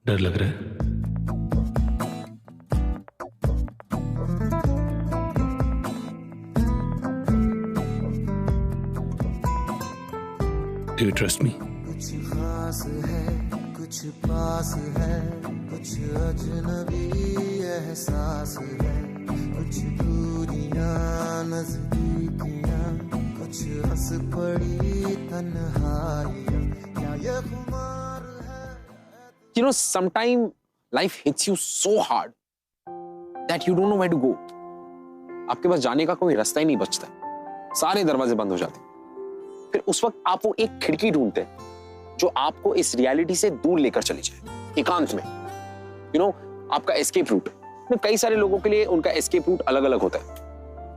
डर लग रहा है? Do you trust me? कुछ खास है, कुछ पास है, कुछ अजनबी एहसास है, कुछ दूरियां नजदीकियां, कुछ हंस पड़ी तन्हाइयां, क्या ये खुमार है? You know, sometimes life hits you so hard that you don't know where to go. आपके पास जाने का कोई रास्ता ही नहीं बचता, सारे दरवाजे बंद हो जाते हैं। फिर उस वक्त आप वो एक खिड़की ढूंढते हैं जो आपको इस रियलिटी से दूर लेकर चली जाए, एकांत में। यू नो, आपका एस्केप रूट। कई सारे लोगों के लिए उनका एस्केप रूट अलग अलग होता है।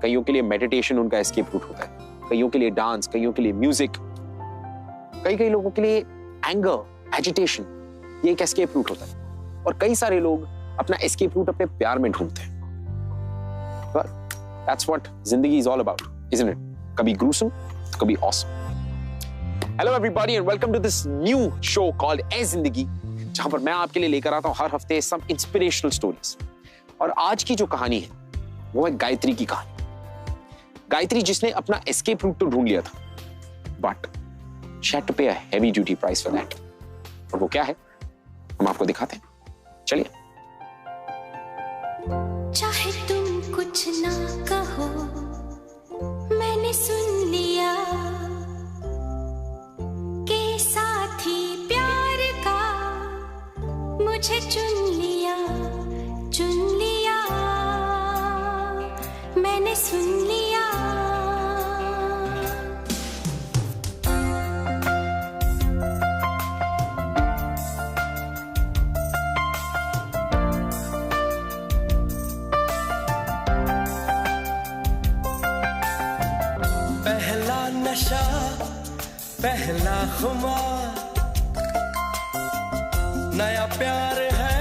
कईयों के लिए मेडिटेशन उनका एस्केप रूट होता है, कईयों के लिए डांस, कईयों के लिए म्यूजिक, कई लोगों के लिए एंगर, एजिटेशन, ये एक एस्केप रूट होता है। और कई सारे लोग अपना एस्केप रूट अपने प्यार में ढूंढते हैं। But that's what जिंदगी is all about, isn't it? कभी gruesome, कभी awesome. Hello everybody and welcome to this new show called ए जिंदगी, जहां पर मैं आपके लिए लेकर आता हूं हर हफ्ते some inspirational stories. और आज की जो कहानी है वो है गायत्री की कहानी। गायत्री जिसने अपना एस्केप रूट तो ढूंढ लिया था, but she had to pay a heavy duty price for that. और वो क्या है हम आपको दिखाते हैं, चलिए। चाहे तुम कुछ ना कहो, मैंने सुन लिया के साथी प्यार का मुझे चुन लिया, मैंने सुन लिया। पहला नशा, पहला खुमार, नया प्यार है,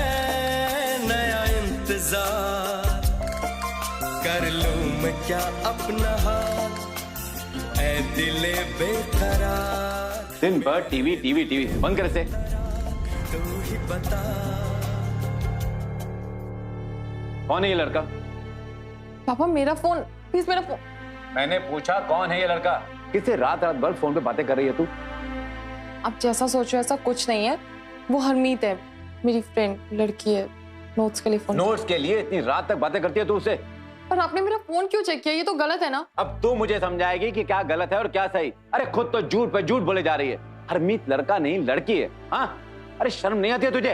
नया इंतजार, कर लूं मैं क्या अपना हाल, ऐ दिले बेकरार। दिन भर टीवी टीवी टीवी, बंद कर इसे। तू ही बता। कौन है ये लड़का? पापा मेरा फोन, प्लीज मेरा फोन। मैंने पूछा कौन है ये लड़का? किससे रात रात भर फोन पे बातें कर रही है तू? आप जैसा सोचो ऐसा कुछ नहीं है, वो हरमीत है, मेरी फ्रेंड, लड़की है, नोट्स के लिए फोन। नोट्स के लिए इतनी रात तक बातें करती है तू उससे? पर आपने मेरा फोन क्यों चेक किया? ये तो गलत है ना। अब तू मुझे समझाएगी कि क्या गलत है और क्या सही? अरे खुद तो झूठ पे झूठ बोले जा रही है। हरमीत लड़का नहीं लड़की है। हाँ, अरे शर्म नहीं आती है तुझे?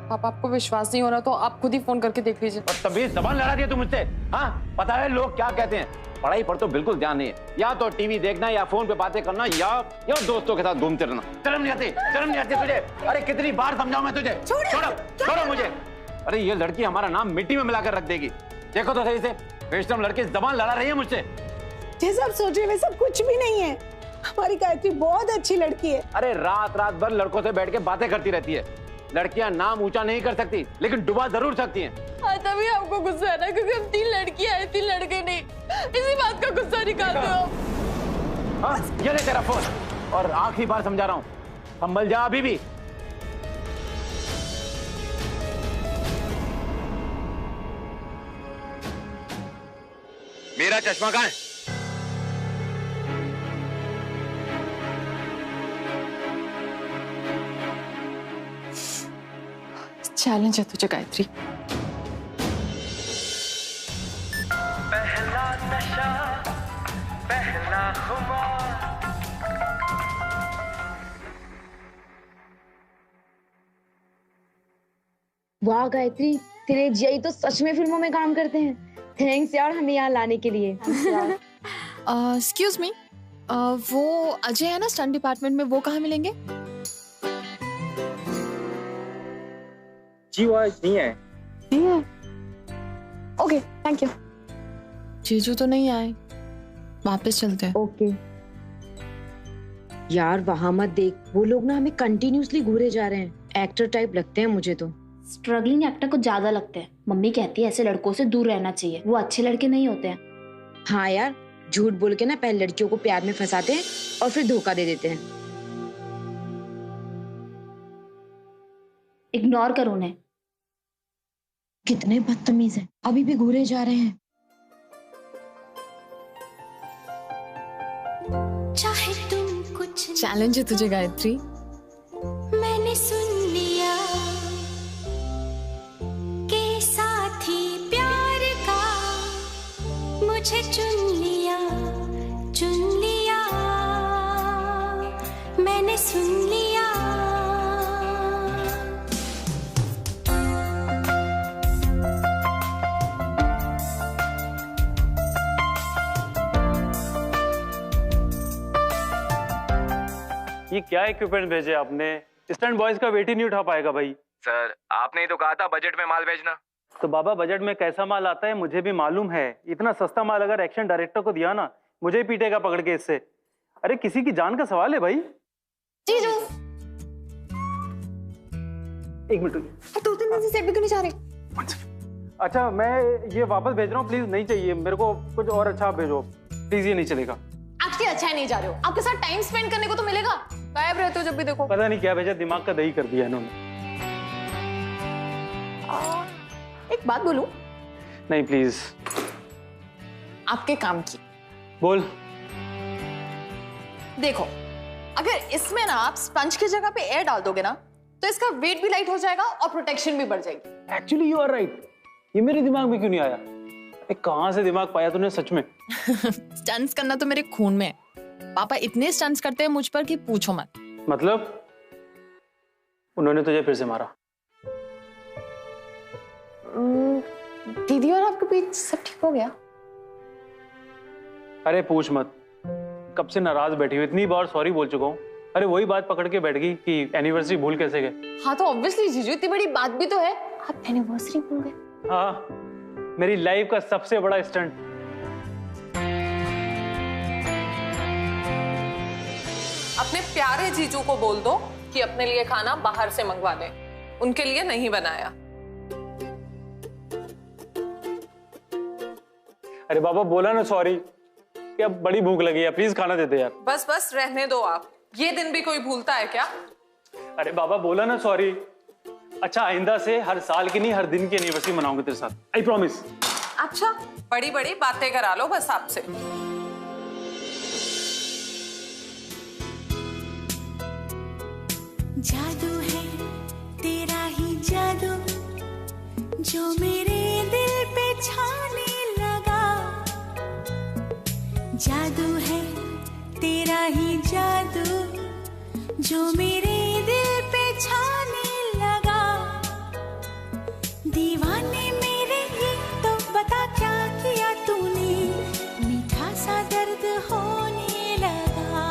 पापा आपको विश्वास नहीं हो रहा तो आप खुद ही फोन करके देख लीजिए। और तभी जबान लड़ा दिया तू मुझसे। हाँ, पता है लोग क्या कहते हैं? पढ़ाई पर तो बिल्कुल ध्यान नहीं है, या तो टीवी देखना या फोन पे बातें करना या दोस्तों के साथ घूमते रहना। शर्म नहीं आती? शर्म नहीं आती तुझे? अरे कितनी बार समझाऊं मैं तुझे? छोड़ो मुझे। अरे ये लड़की हमारा नाम मिट्टी में मिलाकर रख देगी। देखो तो सही से, बेशरम लड़की जबान लड़ा रही है मुझसे। जैसा आप सोच रहे हैं वैसा कुछ भी नहीं है। हमारी गायत्री बहुत अच्छी लड़की है। अरे रात रात भर लड़कों से बैठ के बातें करती रहती है। लड़कियां नाम ऊंचा नहीं कर सकती, लेकिन डुबा जरूर सकती हैं। हाँ, तभी आपको गुस्सा है ना, क्योंकि हम 3 लड़कियां हैं, 3 लड़के नहीं। इसी बात का गुस्सा निकालते हो आप। हाँ, ये ले तेरा फोन, और आखिरी बार समझा रहा हूँ, संभल जा अभी भी। मेरा चश्मा कहाँ है? चैलेंज है तुझे गायत्री। पहला नशा, पहला खुमार। वाह गायत्री, तेरे जियाई तो सच में फिल्मों में काम करते हैं। थैंक्स यार हमें यहाँ लाने के लिए। एक्सक्यूज मी, वो अजय है ना स्टंट डिपार्टमेंट में, वो कहाँ मिलेंगे? जी वो आज नहीं है। Okay, thank you. जीजू तो नहीं आए, वापस चलते हैं। ओके यार वहां मत देख, वो लोग ना हमें कंटिन्यूअसली घूरे जा रहे हैं। एक्टर टाइप लगते हैं मुझे तो। स्ट्रगलिंग एक्टर को ज्यादा लगते हैं। मम्मी कहती है ऐसे लड़कों से दूर रहना चाहिए, वो अच्छे लड़के नहीं होते हैं। हाँ यार, झूठ बोल के ना पहले लड़कियों को प्यार में फंसाते हैं और फिर धोखा दे देते हैं। इग्नोर कर उन्हें। कितने बदतमीज हैं, अभी भी घूरे जा रहे हैं। चाहे तुम कुछ चैलेंज है तुझे गायत्री। मैंने सुन लिया के साथी प्यार का, मुझे चुन लिया मैंने सुन लिया। ये क्या इक्विपमेंट भेजे आपने? स्टैंड बॉयज का वेट ही नहीं उठा पाएगा भाई। सर आपने ही तो कहा था बजट में माल भेजना। तो बाबा बजट में कैसा माल आता है मुझे भी मालूम है। इतना सस्ता माल अगर एक्शन डायरेक्टर को दिया ना, मुझे ही पीटेगा पकड़ के इससे। अरे किसी की जान का सवाल है भाई। जीजू एक मिनट, 2-3 दिन से सेट पे क्यों नहीं जा रहे? अच्छा मैं ये वापस भेज रहा हूँ, प्लीज नहीं चाहिए मेरे को, कुछ और अच्छा भेजो प्लीज, ये नहीं चलेगा। आपके अच्छा नहीं जा रहे हो, आपके साथ टाइम स्पेंड करने को तो मिलेगा। गायब रहते हो जब भी देखो। पता नहीं क्या भेजा, दिमाग का दही कर दिया इन्होंने। एक बात बोलूं? नहीं प्लीज। आपके काम की बोल। देखो अगर इसमें ना आप स्पंज की जगह पे एयर डाल दोगे ना, तो इसका वेट भी लाइट हो जाएगा और प्रोटेक्शन भी बढ़ जाएगी। एक्चुअली यू आर राइट, ये मेरे दिमाग में क्यों नहीं आया? कहां से दिमाग पाया तूने सच में? स्टंट्स करना तो मेरे खून में है। पापा इतने स्टंट्स करते हैं मुझ पर कि पूछो मत। मतलब उन्होंने तुझे फिर से मारा? दीदी और आपके बीच सब ठीक हो गया? अरे पूछ मत, कब से नाराज बैठी हुई, इतनी बार सॉरी बोल चुका हूँ। अरे वही बात पकड़ के बैठ गई कि एनिवर्सरी भूल कैसे गए। हाँ तो ऑब्वियसली जीजू, इतनी बड़ी बात भी तो है, आप एनिवर्सरी भूल गए। हाँ, मेरी लाइफ का सबसे बड़ा स्टंट। अपने प्यारे जीजू को बोल दो कि अपने लिए खाना बाहर से मंगवा दें, उनके लिए नहीं बनाया। अरे बाबा बोला ना सॉरी, कि अब बड़ी भूख लगी है, प्लीज खाना दे दे यार। बस बस रहने दो आप, ये दिन भी कोई भूलता है क्या? अरे बाबा बोला ना सॉरी। अच्छा आइंदा से हर साल की नहीं, हर दिन की एनिवर्सरी मनाऊंगा तेरे साथ, आई प्रॉमिस। अच्छा बड़ी बड़ी बातें करा लो बस आपसे। जादू है तेरा ही जादू, जो मेरे दिल पे छाने लगा। जादू है तेरा ही जादू, जो मेरे दिल पे छाने लगा। दीवाने मेरे ही तो बता क्या किया तूने, मीठा सा दर्द होने लगा।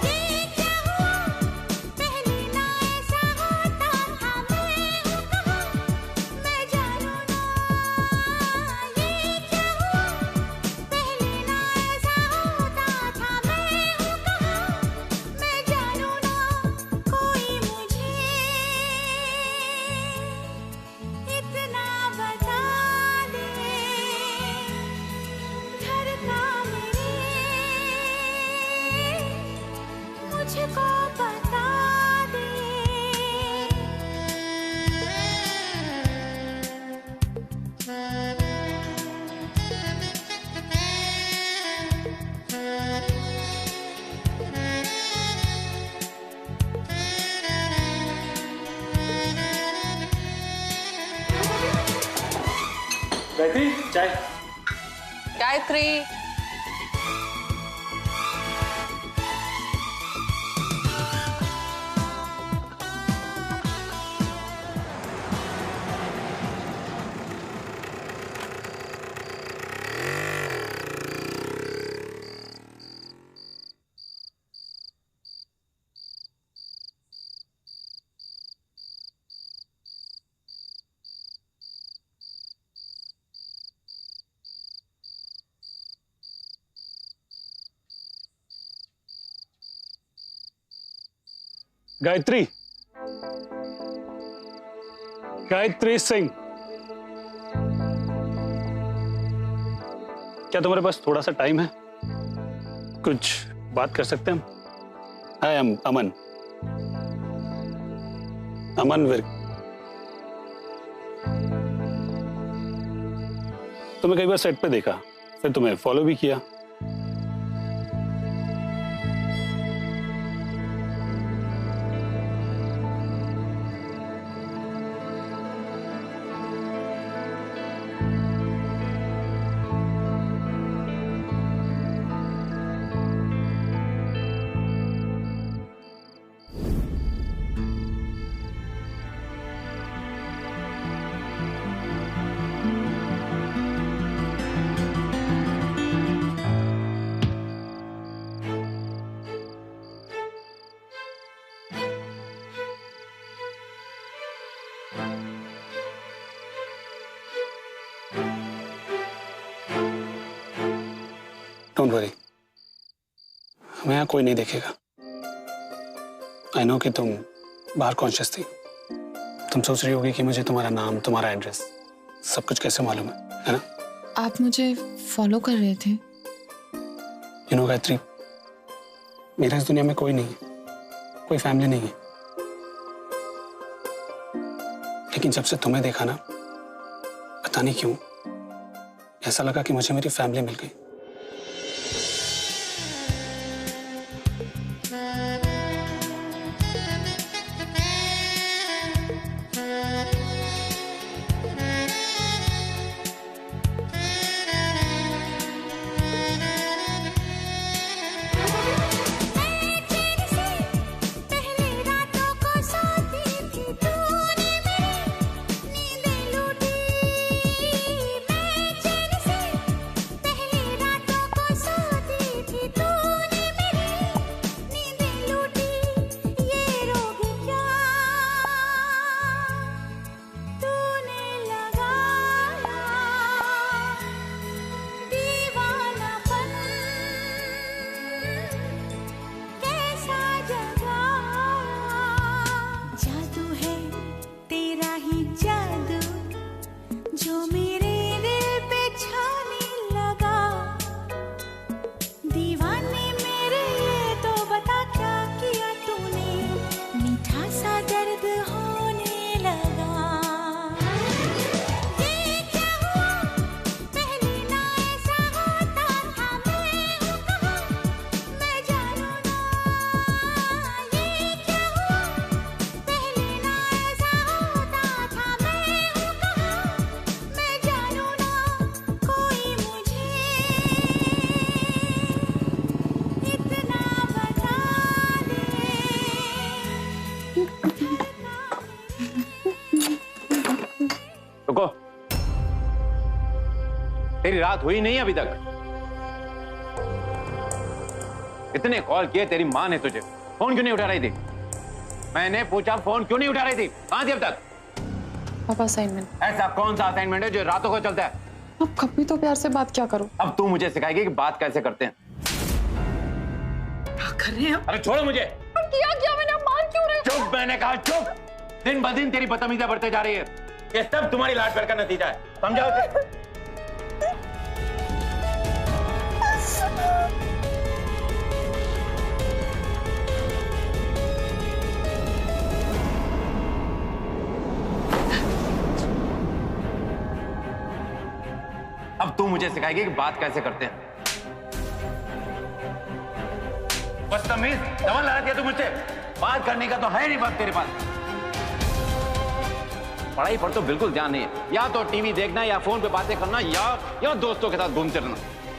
ये क्या हुआ पहले ना ऐसा होता था, मैं हूँ कहाँ मैं जानू ना। ये क्या हुआ पहले ना ऐसा होता था, मैं हूँ कहाँ मैं जानू ना। कोई मुझे इतना बता दे, धड़का मेरे मुझको बता दे। गायत्री चाय। गायत्री गायत्री, गायत्री सिंह, क्या तुम्हारे पास थोड़ा सा टाइम है? कुछ बात कर सकते हैं हम? आई एम अमन। अमन तुम्हें कई बार सेट पे देखा, फिर तुम्हें फॉलो भी किया। डोंट वरी, हमें यहाँ कोई नहीं देखेगा। आई नो कि तुम बाहर कॉन्शियस थी। तुम सोच रही होगी कि मुझे तुम्हारा नाम, तुम्हारा एड्रेस, सब कुछ कैसे मालूम है ना? आप मुझे फॉलो कर रहे थे? यू नो गायत्री, मेरा इस दुनिया में कोई नहीं है, कोई फैमिली नहीं है। लेकिन जब से तुम्हें देखा ना, पता नहीं क्यों ऐसा लगा कि मुझे मेरी फैमिली मिल गई। तेरी रात हुई नहीं अभी तक। इतने कॉल किए, तेरी माँ ने तुझे फोन क्यों नहीं उठा रही थी? मैंने पूछा फोन क्यों नहीं उठा रही थी? कहां थी अब तक? पापा असाइनमेंट। ऐसा कौन सा असाइनमेंट है जो रातों को चलता है? अब कभी तो प्यार से बात क्या करूं? अब तू मुझे सिखाएगी कि बात कैसे करते हैं। क्या कर रहे हैं? अरे छोड़ो मुझे। किया क्या मैंने? आप मार क्यों रहे हो? चुप, मैंने कहा चुप। दिन ब दिन तेरी बदतमीजियां बढ़ते जा रही है। ये सब तुम्हारी लाड प्यार का नतीजा है, समझा उसे? अब तू मुझे सिखाएगी कि बात कैसे करते हैं। बदतमीज, जवान लड़ा दिया तू मुझसे। बात करने का तो है नहीं वक्त तेरे पास। पढ़ाई पर तो बिल्कुल ध्यान नहीं है। या तो टीवी देखना, या फोन पे बातें करना, या दोस्तों के साथ घूमते रहना।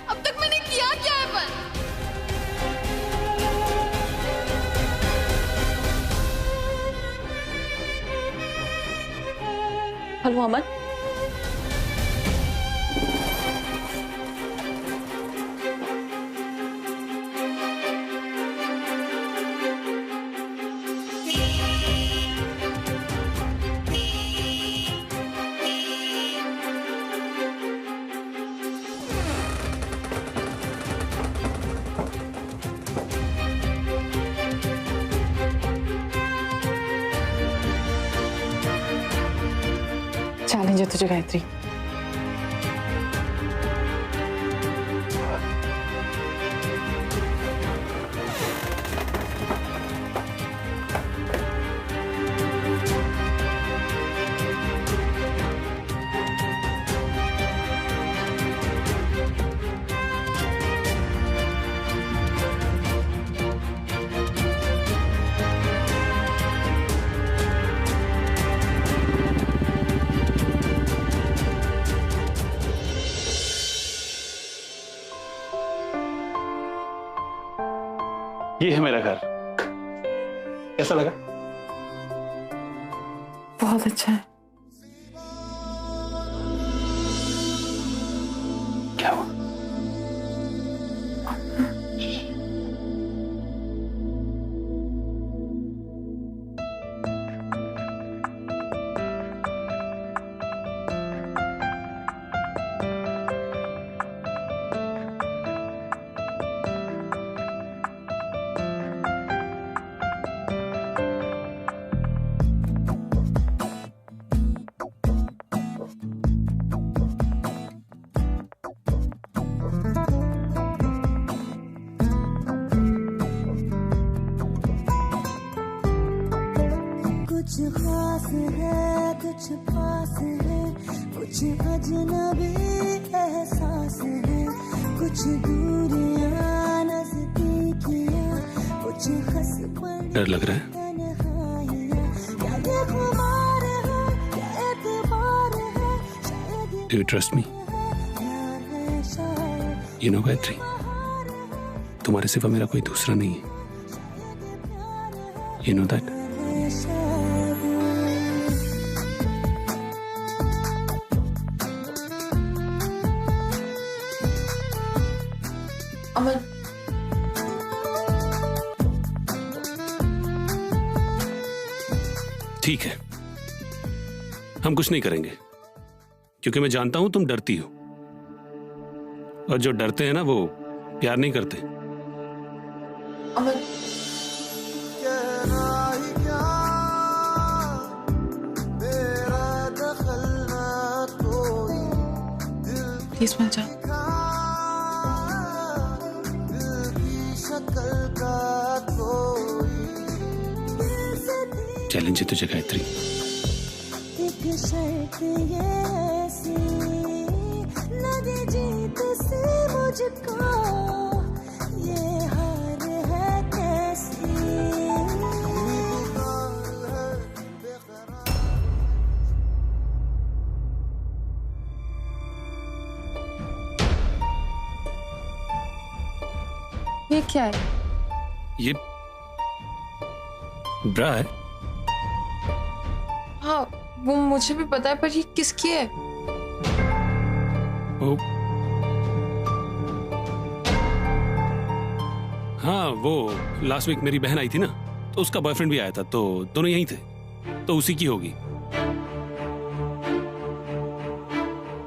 अब तक मैंने किया क्या है पर? हेलो अमन, चैलेंज है तुझे गायत्री। ये है मेरा घर। कैसा लगा? बहुत अच्छा है। क्या हुआ? कुछ खास है, कुछ पास है, कुछ अजनबी एहसास है, कुछ दूरियां नजदीकियां, कुछ हंस पड़ी डर लग रहा है? तन्हाइयां, क्या ये खुमार है, क्या एतबार है, शायद Do you trust me? प्यार है, शायद You know गायत्री, तुम्हारे सिवा मेरा कोई दूसरा नहीं है। You know that? अमन, ठीक है, हम कुछ नहीं करेंगे क्योंकि मैं जानता हूं तुम डरती हो, और जो डरते हैं ना वो प्यार नहीं करते। अमन, प्लीज मत जा। चैलेंज है तुझे गायत्री। एक शर्त ये ऐसी लगे जीत से मुझको, ये हार है कैसी। ये क्या है? ये ब्रा है। हाँ, वो मुझे भी पता है, पर ये किसकी है? ओ, हाँ, वो लास्ट वीक मेरी बहन आई थी ना, तो उसका बॉयफ्रेंड भी आया था, तो दोनों यहीं थे, तो उसी की होगी।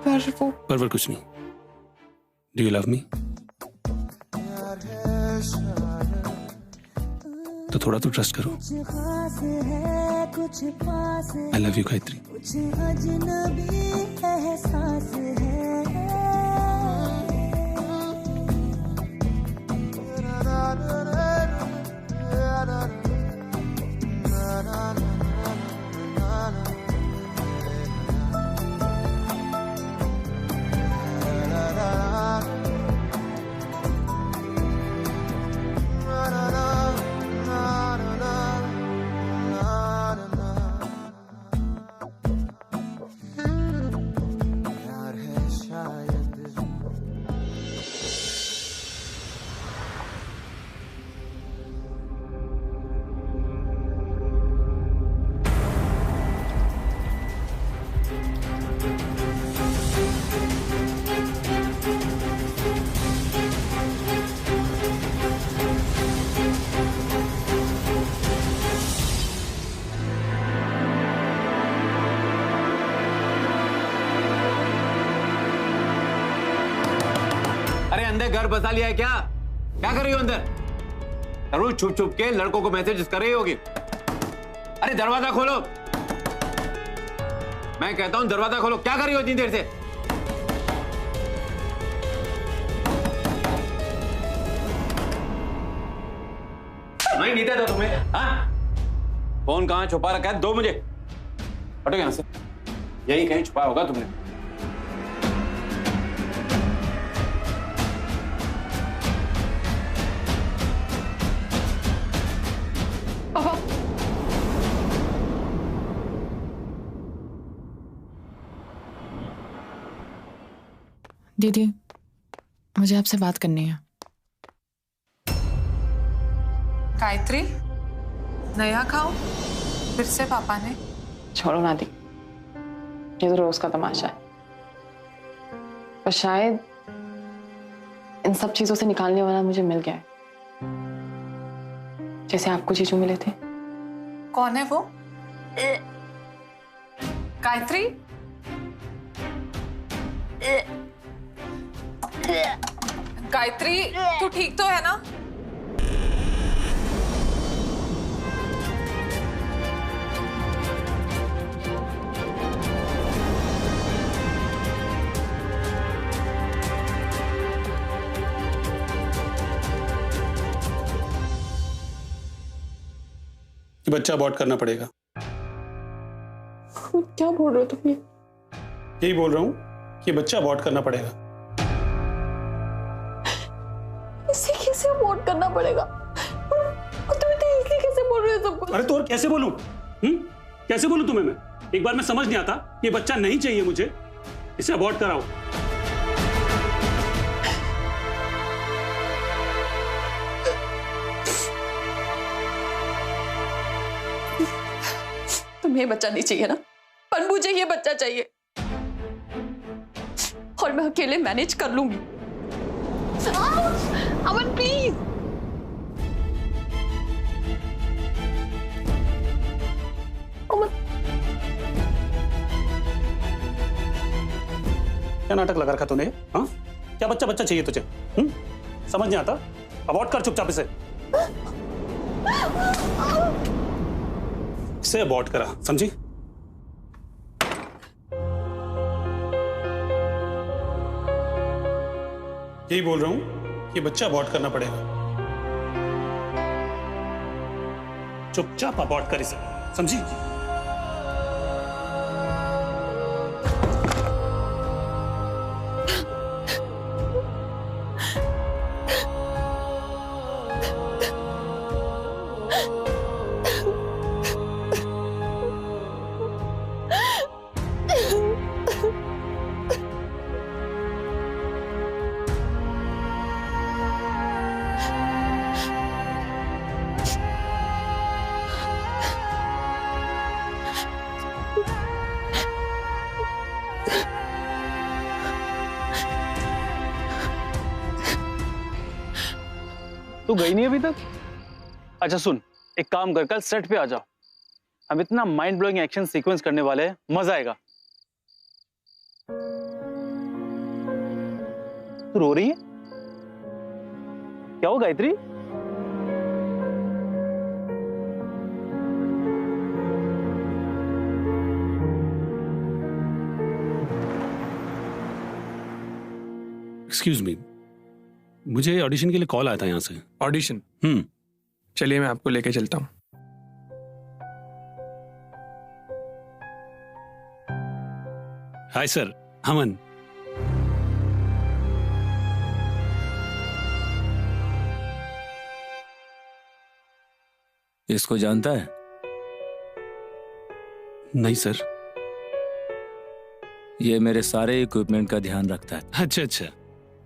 पर कुछ नहीं। Do you love me? तो थोड़ा तो ट्रस्ट करो। I love you Gayatri. कुछ अजनबी एहसास है। अरे अंदर घर बसा लिया है क्या? क्या कर रही हो अंदर? रोज छुप छुप के लड़कों को मैसेज कर रही होगी। अरे दरवाजा खोलो, मैं कहता हूं दरवाजा खोलो। क्या कर रही हो इतनी देर से? नहीं नीचे दो तुम्हें। हाँ, फोन कहां छुपा रखा है? दो मुझे। हटो यहां से, यही कहीं छुपा होगा तुमने। दीदी, मुझे आपसे बात करनी है। गायत्री, नया खाओ फिर से पापा ने। छोड़ो ना दी, ये तो रोज का तमाशा है। पर शायद इन सब चीजों से निकालने वाला मुझे मिल गया है, जैसे आपको जीजू मिले थे। कौन है वो? गायत्री, गायत्री तू ठीक तो है ना? बच्चा अबॉर्ट करना पड़ेगा। क्या बोल रहे हो तुम? यही बोल रहा हूँ कि बच्चा अबॉर्ट करना पड़ेगा। इसे कैसे अबॉर्ट करना पड़ेगा? और तुम इतने इजीली कैसे बोल रहे हो सब कुछ? अरे तो और कैसे बोलूं? कैसे बोलूं तुम्हें मैं? एक बार में समझ नहीं आता, ये बच्चा नहीं चाहिए मुझे, इसे अबॉर्ट कराओ। तुम्हें ये बच्चा नहीं चाहिए ना, पर मुझे ये बच्चा चाहिए और मैं अकेले मैनेज कर लूंगी। अमन प्लीज। अमन, क्या नाटक लगा रखा तूने? हाँ, क्या बच्चा बच्चा चाहिए तुझे? समझ नहीं आता? अबॉर्ट कर चुपचाप इसे। इसे अबॉर्ट करा, समझी? यही बोल रहा हूं कि बच्चा अबॉर्ट करना पड़ेगा। चुपचाप अबॉर्ट कर इसे, समझी? तू गई नहीं अभी तक? अच्छा सुन, एक काम कर, कल सेट पे आ जा। हम इतना माइंड ब्लोइंग एक्शन सीक्वेंस करने वाले हैं, मजा आएगा। तू रो रही है? क्या हो गायत्री? एक्सक्यूज मी, मुझे ऑडिशन के लिए कॉल आया था यहाँ से। ऑडिशन? चलिए मैं आपको लेके चलता हूँ। हाय सर, अमन। इसको जानता है? नहीं सर। ये मेरे सारे इक्विपमेंट का ध्यान रखता है। अच्छा अच्छा।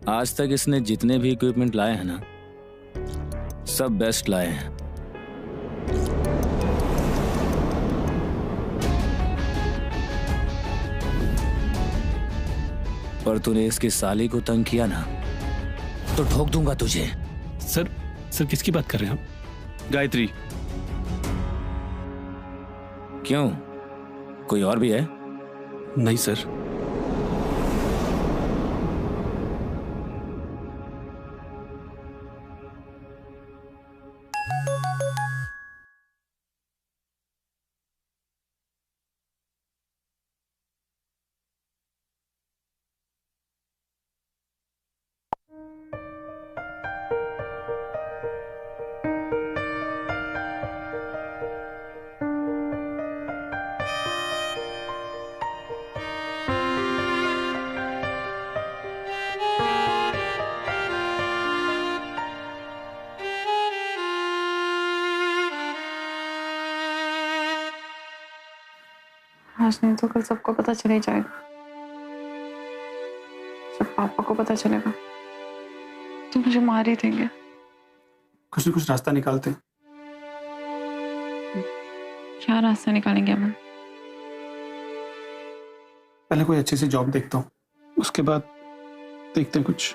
आज तक इसने जितने भी इक्विपमेंट लाए हैं ना, सब बेस्ट लाए हैं। पर तूने इसकी साली को तंग किया ना, तो ठोक दूंगा तुझे। सर, सर किसकी बात कर रहे हैं आप? गायत्री। क्यों, कोई और भी है? नहीं सर। आज नहीं तो कल सबको पता चल ही जाएगा। जब पापा को पता चलेगा तो मुझे मार ही देंगे। कुछ न कुछ रास्ता निकालते हैं। क्या रास्ता निकालेंगे अमन? पहले कोई अच्छी सी जॉब देखता हूँ, उसके बाद देखते हैं कुछ।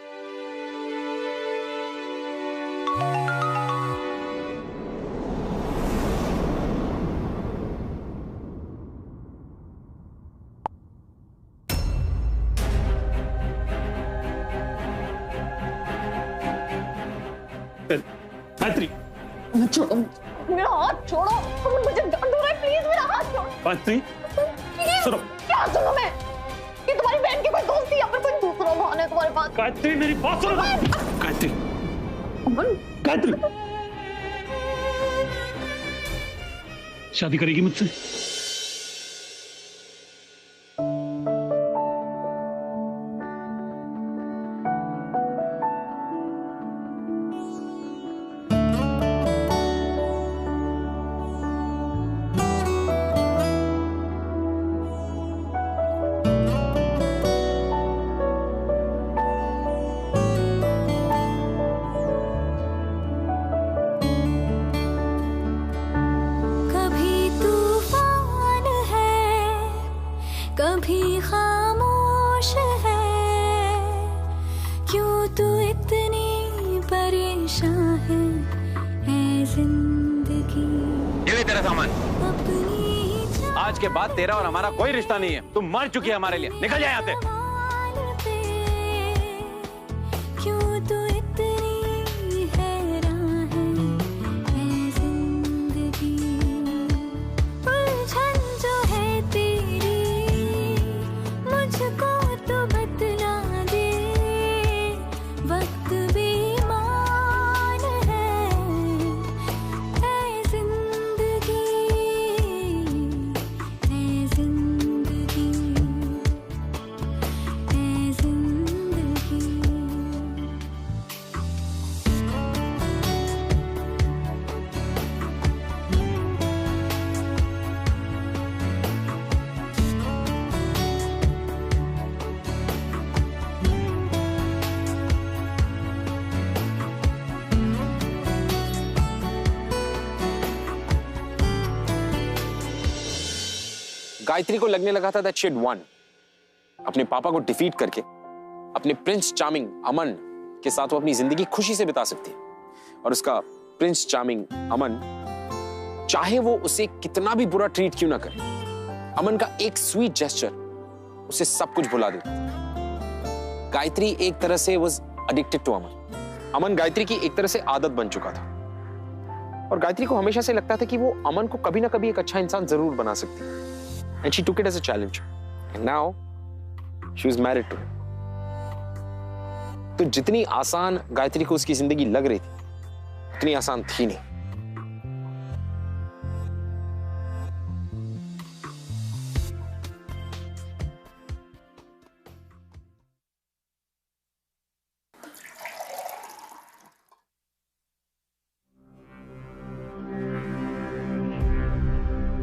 गायत्री, छोड़ो मेरा हाथ, छोड़ो। मुझे दर्द हो रहा है, प्लीज मेरा हाथ छोड़ो। गायत्री, सुनो। क्या सुनो मैं? ये तुम्हारी बहन की कोई दोस्ती या फिर कोई दूसरा बहाना है तुम्हारे पास? गायत्री मेरी बात सुनो। गायत्री, गायत्री, शादी करेगी मुझसे? कभी तूफान है, कभी खामोश है, क्यों तू इतनी परेशान है ऐ जिंदगी। ये ले तेरा सामान। अपनी आज के बाद तेरा और हमारा कोई रिश्ता नहीं है। तुम मर चुकी है हमारे लिए। निकल जाए यहाँ से। क्यों तू इतनी हैरान है ऐ जिंदगी। उलझन जो है तेरी मुझको तो बतला दे, वक्त बेईमान है ऐ जिंदगी, ऐ जिंदगी, ऐ जिंदगी। गायत्री को लगने लगा था दैट शी हैड won। अपने पापा को डिफीट करके अपने प्रिंस चार्मिंग अमन के साथ वो अपनी जिंदगी खुशी से बिता सकती है। और उसका प्रिंस चार्मिंग अमन, चाहे वो उसे कितना भी बुरा ट्रीट क्यों ना करे, अमन का एक स्वीट जेस्चर उसे सब कुछ भुला देता था। गायत्री एक तरह से वाज एडिक्टेड टू अमन। अमन गायत्री की एक तरह से आदत बन चुका था और गायत्री को हमेशा से लगता था कि वो अमन को कभी ना कभी एक अच्छा इंसान जरूर बना सकती है। And she took it as a challenge. And now she was married to him. तो जितनी आसान गायत्री को उसकी जिंदगी लग रही थी, उतनी आसान थी नहीं।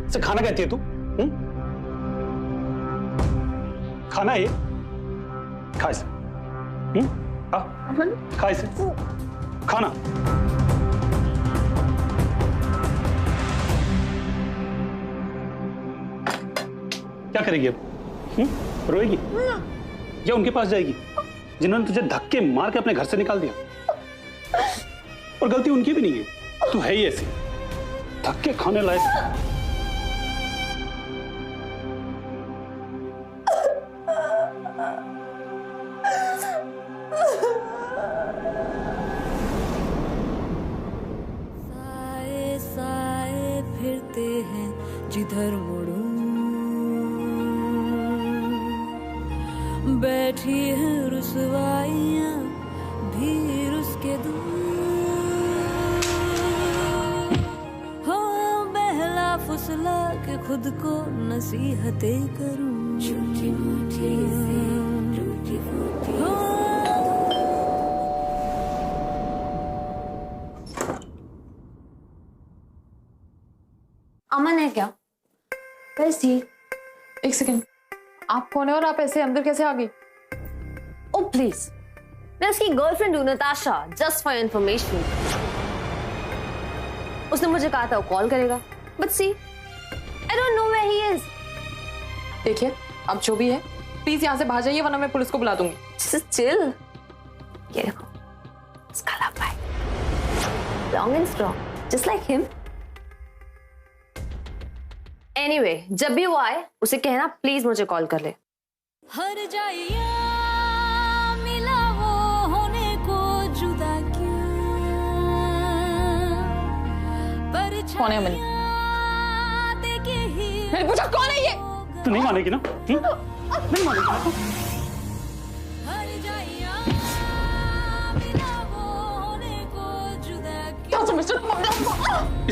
इसे खाना कहती है तू? खाना है ये? खा इसे। खा इसे। खाना। क्या करेगी अब? रोएगी? या उनके पास जाएगी जिन्होंने तुझे धक्के मार के अपने घर से निकाल दिया? और गलती उनकी भी नहीं है, तू है ही ऐसी धक्के खाने लायक। जिधर मुड़ूं बैठी है रुसवाइयां भी उसके दूर। हो बहला फुसला के खुद को नसीहतें करूं। झूठी मूठी झूठी मूठी। अमन है क्या? कैसी? एक सेकंड, आप कौन है और आप ऐसे अंदर कैसे आ गई? ओ प्लीज, मैं उसकी गर्लफ्रेंड हूँ नताशा, जस्ट फॉर इन्फॉर्मेशन। उसने मुझे कहा था वो कॉल करेगा, but see I don't know where he is. देखिए, अब जो भी है, प्लीज यहाँ से बाहर जाइए वरना मैं पुलिस को बुला दूंगी। Just chill. ये देखो, इसका लव है, long and strong, just like him. Anyway, जब भी वो आए, उसे कहना प्लीज मुझे कॉल कर ले। हर जाइया मिला वो होने को जुदा क्यों, पर कौन है अमन? देखे ही मैंने पूछा कौन है ये? तू नहीं मानेगी ना? नहीं मानेगी ना तू? हर जाइया मिला वो होने को जुदा क्यों। क्या समझते हो तुम अपने आप को?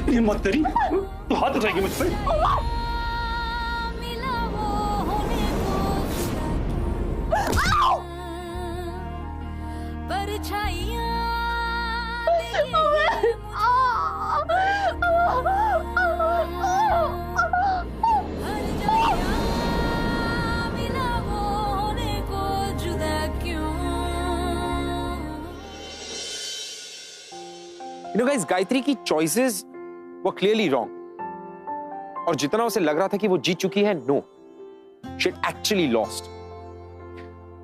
इतनी हिम्मत तेरी? तू हाथ उठाएगी मुझ पे? मिला वो होने को जुदा क्यों, परछाइयाँ हर जाइया मिला वो होने को जुदा क्यों। You know guys, गायत्री की चॉइसेस वो क्लियरली रॉन्ग, और जितना उसे लग रहा था कि वो जीत चुकी है, नो, शी एक्चुअली लॉस्ट।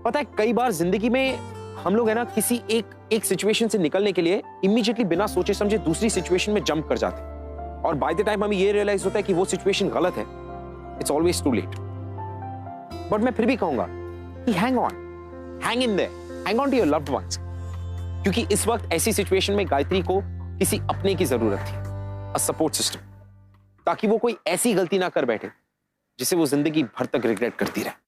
पता है कई बार जिंदगी में हम लोग है ना किसी एक सिचुएशन से निकलने के लिए इमीडिएटली बिना सोचे समझे दूसरी सिचुएशन में जंप कर जाते हैं, और बाय द टाइम हमें ये रियलाइज होता है कि वो सिचुएशन गलत है, it's always too late. But मैं फिर भी कहूंगा कि hang on, hang in there, hang on to your loved ones, क्योंकि इस वक्त ऐसी सिचुएशन में गायत्री को किसी अपने की जरूरत थी, अ सपोर्ट सिस्टम, ताकि वो कोई ऐसी गलती ना कर बैठे जिसे वो जिंदगी भर तक रिग्रेट करती रहे।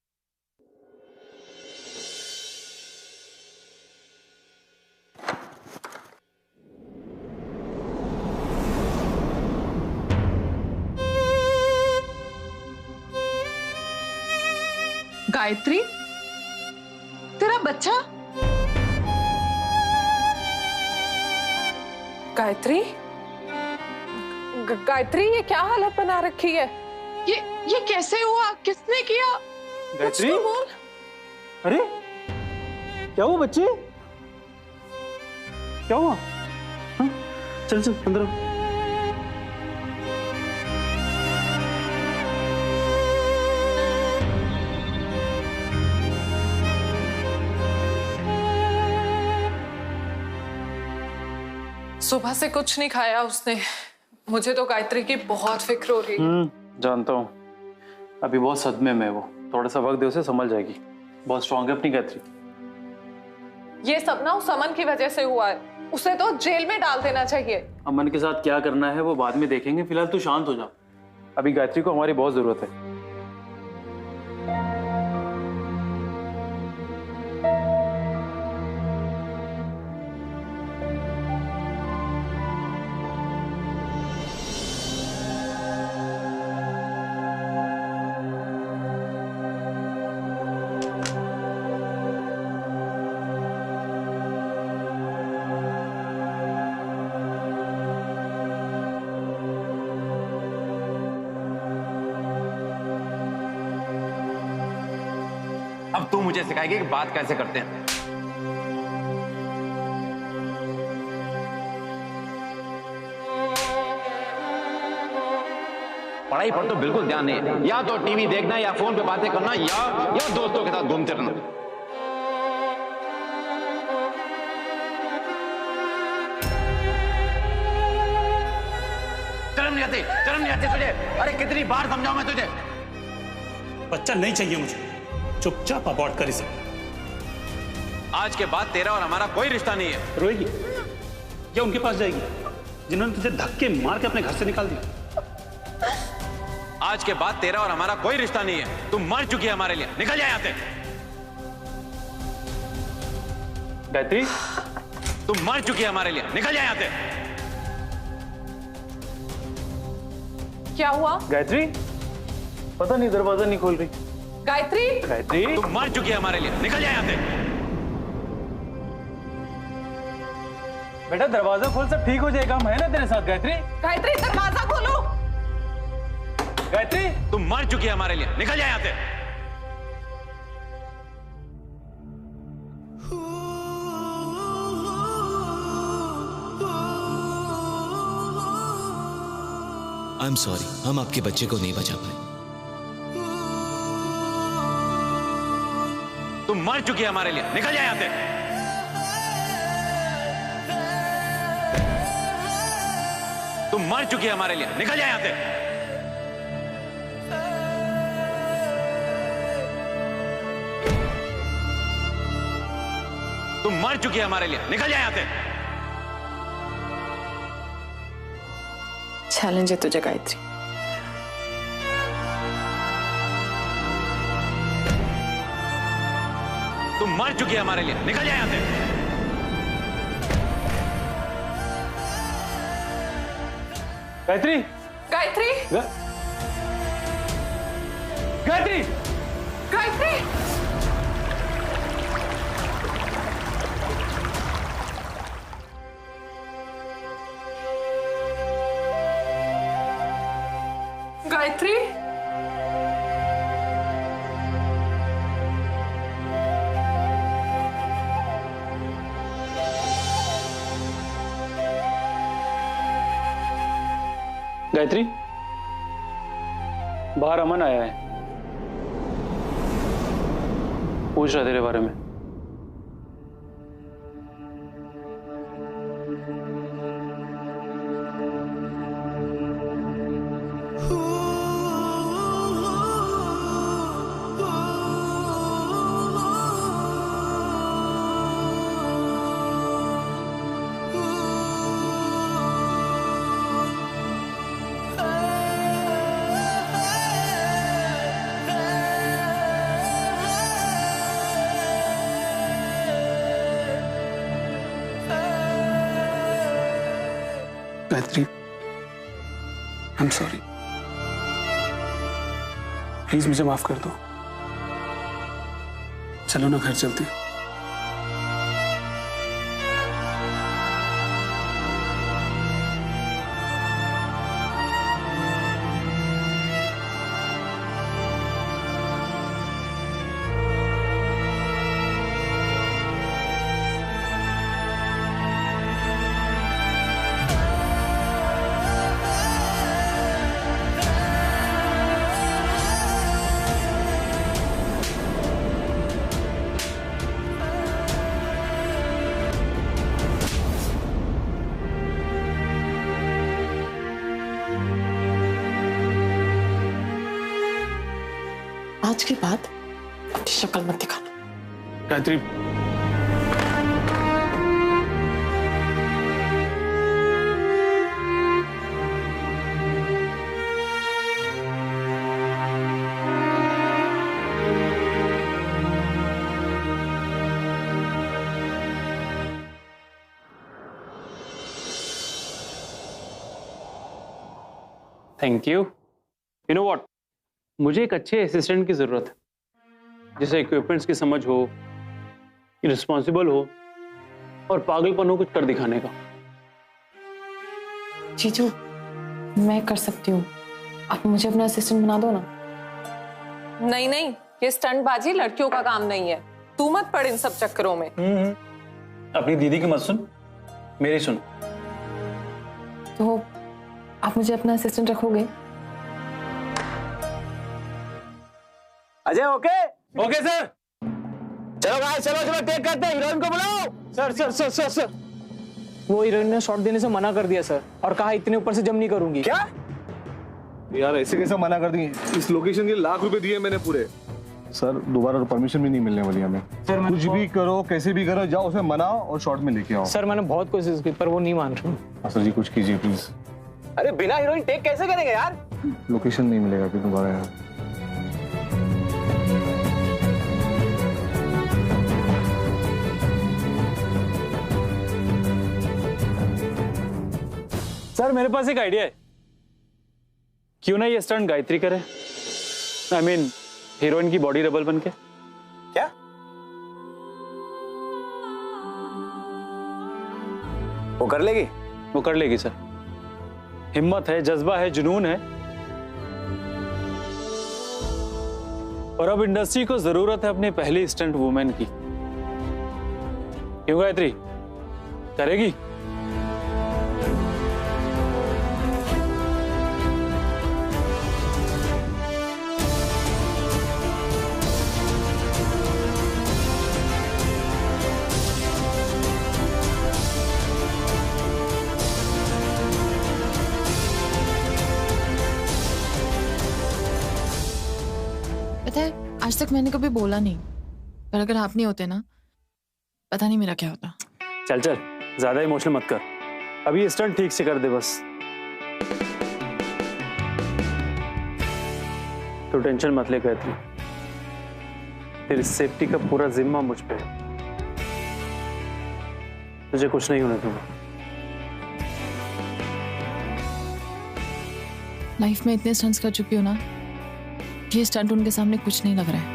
गायत्री, तेरा बच्चा? गायत्री, गायत्री ये क्या हालत बना रखी है? ये कैसे हुआ? किसने किया? गायत्री, कुछ तो बोल। अरे क्या हुआ बच्चे, क्या हुआ? हाँ? चल चल अंदर आओ। सुबह से कुछ नहीं खाया उसने। मुझे तो गायत्री की बहुत फिक्र हो रही है। जानता हूँ, अभी बहुत सदमे में है वो, थोड़ा सा वक्त दे उसे, संभल जाएगी। बहुत स्ट्रांग है अपनी गायत्री। ये सब ना उस अमन की वजह से हुआ है, उसे तो जेल में डाल देना चाहिए। अमन के साथ क्या करना है वो बाद में देखेंगे, फिलहाल तू शांत हो जा। अभी गायत्री को हमारी बहुत जरूरत है। अब तू मुझे सिखाएगी कि बात कैसे करते हैं। पढ़ाई पर तो बिल्कुल ध्यान नहीं है, या तो टीवी देखना या फोन पे बातें करना या दोस्तों के साथ घूमते रहना। शर्म नहीं आती तुझे? अरे कितनी बार समझाऊं मैं तुझे? बच्चा नहीं चाहिए मुझे, चुपचाप अबॉर्ट कर इसे। आज के बाद तेरा और हमारा कोई रिश्ता नहीं है। रोएगी क्या उनके पास जाएगी जिन्होंने तुझे धक्के मार के अपने घर से निकाल दिया? आज के बाद तेरा और हमारा कोई रिश्ता नहीं है। तुम मर चुकी है हमारे लिए, निकल जाए यहाँ से। गायत्री, तुम मर चुकी है हमारे लिए, निकल जाए यहाँ से। क्या हुआ? गायत्री, पता नहीं दरवाजा नहीं खोल रही। गायत्री, गायत्री, तुम मर चुकी है हमारे लिए, निकल जाए यहाँ से। बेटा दरवाजा खोल, सब ठीक हो जाएगा, हम है ना तेरे साथ। गायत्री, गायत्री दरवाजा खोलो। गायत्री, तुम मर चुकी है हमारे लिए, निकल जाए यहाँ से। आई एम सॉरी, हम आपके बच्चे को नहीं बचा पाए। तुम मर चुकी है हमारे लिए, निकल जाए यहाँ से। तुम मर चुकी है हमारे लिए, निकल जाए यहाँ से। तुम मर चुकी है हमारे लिए, निकल जाए यहाँ से। चैलेंज है तुझे गायत्री। तुम मर चुकी है हमारे लिए, निकल जाए यहाँ से। गायत्री, गायत्री, गायत्री, गायत्री। गायत्री, गायत्री, बाहर अमन आया है, पूछ रहा तेरे बारे में। Gayatri, I am sorry, please मुझे माफ कर दो। चलो ना घर चलते हैं। आज के बाद अपनी शक्ल मत दिखाना। Gayatri, thank you. You know what, मुझे एक अच्छे असिस्टेंट की जरूरत है, जिसे इक्विपमेंट्स की समझ हो, रिस्पॉन्सिबल हो और पागलपन हो कुछ कर दिखाने का। जीजू, मैं कर सकती हूँ, आप मुझे अपना असिस्टेंट बना दो ना। नहीं नहीं, ये स्टंटबाजी लड़कियों का काम नहीं है। तू मत पड़ इन सब चक्करों में। अपनी दीदी की मत सुन, मेरी सुन। तो आप मुझे अपना असिस्टेंट रखोगे? Ajay, okay okay sir. चलो गाइस, चलो चलो टेक करते हैं, हीरोइन को बुलाओ। Sir sir sir sir sir, वो हीरोइन ने शॉट देने से मना कर दिया सर, और कहा इतने ऊपर से जम नहीं करूंगी। क्या यार, ऐसे कैसे मना कर दी? इस लोकेशन के लाख रुपए दिए मैंने पूरे। सर, दोबारा परमिशन भी नहीं मिलने वाली हमें। सर, कुछ भी करो, कैसे भी करो, जाओ उसे मनाओ और शॉट में लेके आओ। सर, मैंने बहुत कोशिश की पर वो नहीं मान रही। सर जी, कुछ कीजिए प्लीज। अरे बिना हीरोइन टेक कैसे करेंगे यार? लोकेशन नहीं मिलेगा फिर दोबारा यार। सर, मेरे पास एक आइडिया है। क्यों ना ये स्टंट गायत्री करे? आई मीन हीरोइन की बॉडी डबल बनके। क्या? वो कर लेगी? वो कर लेगी सर। हिम्मत है, जज्बा है, जुनून है। और अब इंडस्ट्री को जरूरत है अपनी पहली स्टंट वुमेन की। क्यों गायत्री, करेगी? आज तक मैंने कभी बोला नहीं, पर अगर आप नहीं होते ना, पता नहीं मेरा क्या होता। चल चल, ज्यादा इमोशनल मत कर, अभी ये स्टंट ठीक से कर दे बस। तो टेंशन मत ले गायत्री, तेरी सेफ्टी का पूरा जिम्मा मुझ पे है, तुझे कुछ नहीं होने दूंगा। लाइफ में इतने स्टंट्स कर चुकी हूँ ना, ये स्टंट उनके सामने कुछ नहीं लग रहा है।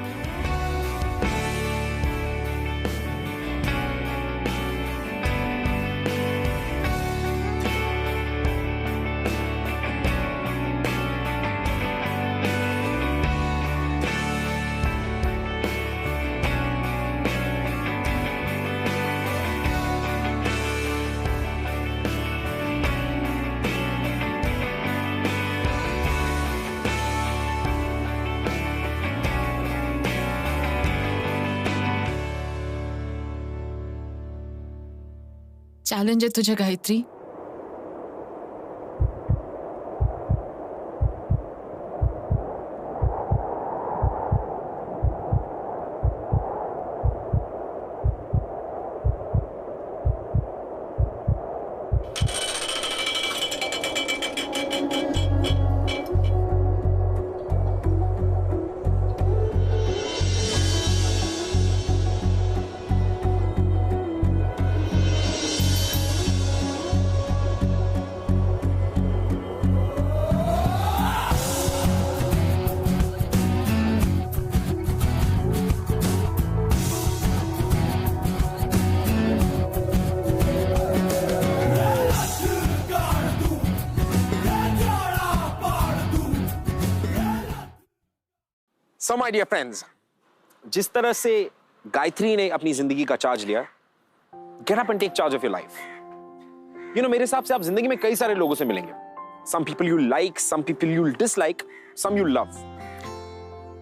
चैलेंज है तुझे Gayatri. So my dear friends, जिस तरह से गायत्री ने अपनी जिंदगी का चार्ज लिया, get up and take charge of your life. You know, मेरे हिसाब से आप जिंदगी में कई सारे लोगों से मिलेंगे. Some people you like, some people you dislike, some you love.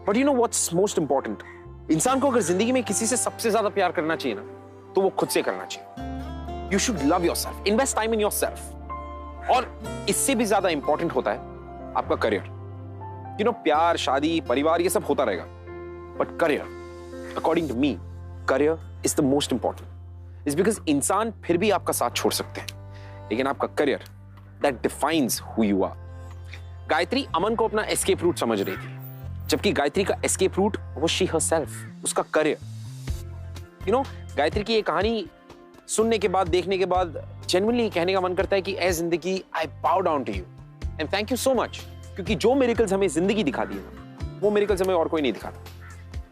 But you know what's most important? इंसान को अगर जिंदगी में किसी से सबसे ज्यादा प्यार करना चाहिए ना, तो वो खुद से करना चाहिए. You should love yourself, invest time in yourself. और इससे भी ज्यादा इंपॉर्टेंट होता है आपका करियर. You know, प्यार, शादी, परिवार ये सब होता रहेगा. But career, according to me, career is the most important. It's because इंसान फिर भी आपका साथ छोड़ सकते हैं, लेकिन आपका career that defines who you are. Gayatri Aman को अपना escape route समझ रही थी, जबकि गायत्री का escape route was she herself, उसका करियर. You know, गायत्री की ये कहानी सुनने के बाद, देखने के बाद genuinely कहने का मन करता है कि ऐ जिंदगी I bow down to you and thank you so much. क्योंकि जो मिरेकल्स हमें जिंदगी दिखाती है ना, वो मिरेकल्स हमें और कोई नहीं दिखाता.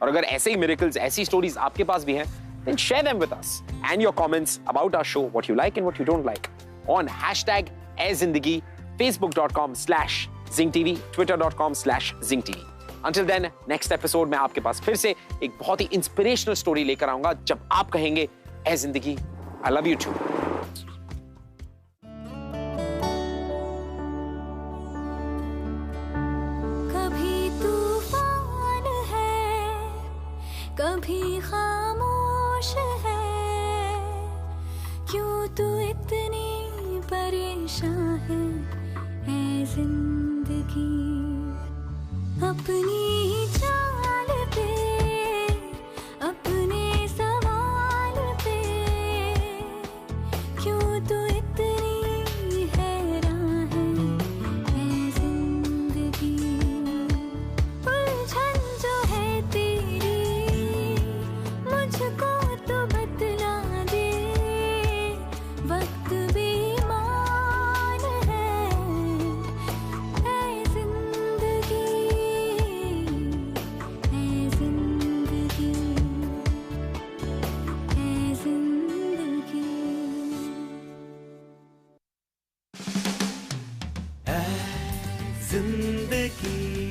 और अगर ऐसे ही मिरेकल्स, ऐसी स्टोरीज आपके पास भी हैं, then share them with us and your comments about our show, what you like and what you don't like on #AirZindagi, facebook.com/ZingTV, twitter.com/ZingTV. Until then, next episode में आपके पास फिर से एक बहुत ही इंस्पिरेशनल स्टोरी लेकर आऊंगा, जब आप कहेंगे ऐ जिंदगी, I love you too. कभी खामोश है, क्यों तू इतनी परेशान है ऐ जिंदगी, अपनी चाल पे, अपने सवाल पे, क्यों तू इतनी हैरान है ऐ जिंदगी, उलझन जो है तेरी मुझको तो बतला दे, वक्त बेईमान है ऐ जिंदगी, ऐ जिंदगी, ऐ जिंदगी, ऐ जिंदगी.